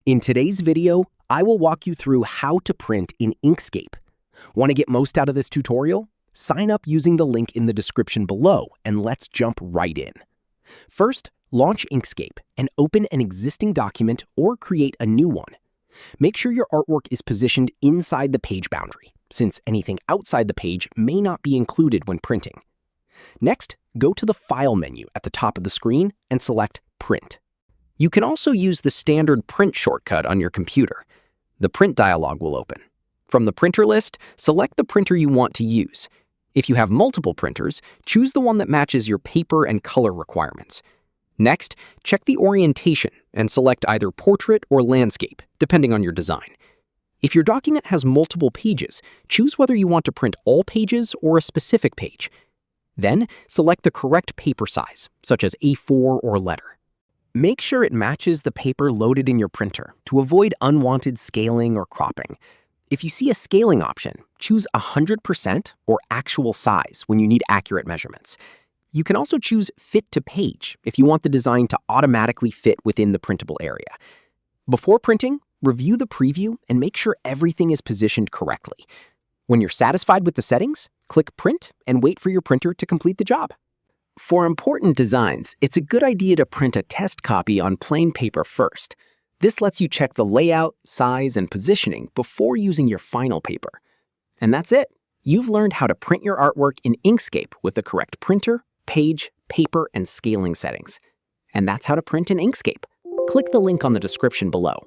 In today's video, I will walk you through how to print in Inkscape. Want to get most out of this tutorial? Sign up using the link in the description below, and let's jump right in. First, launch Inkscape and open an existing document or create a new one. Make sure your artwork is positioned inside the page boundary, since anything outside the page may not be included when printing. Next, go to the File menu at the top of the screen and select Print. You can also use the standard print shortcut on your computer. The print dialog will open. From the printer list, select the printer you want to use. If you have multiple printers, choose the one that matches your paper and color requirements. Next, check the orientation and select either portrait or landscape, depending on your design. If your document has multiple pages, choose whether you want to print all pages or a specific page. Then, select the correct paper size, such as A4 or letter. Make sure it matches the paper loaded in your printer to avoid unwanted scaling or cropping. If you see a scaling option, choose 100% or actual size when you need accurate measurements. You can also choose Fit to Page if you want the design to automatically fit within the printable area. Before printing, review the preview and make sure everything is positioned correctly. When you're satisfied with the settings, click Print and wait for your printer to complete the job. For important designs, it's a good idea to print a test copy on plain paper first. This lets you check the layout, size, and positioning before using your final paper. And that's it. You've learned how to print your artwork in Inkscape with the correct printer, page, paper, and scaling settings. And that's how to print in Inkscape. Click the link on the description below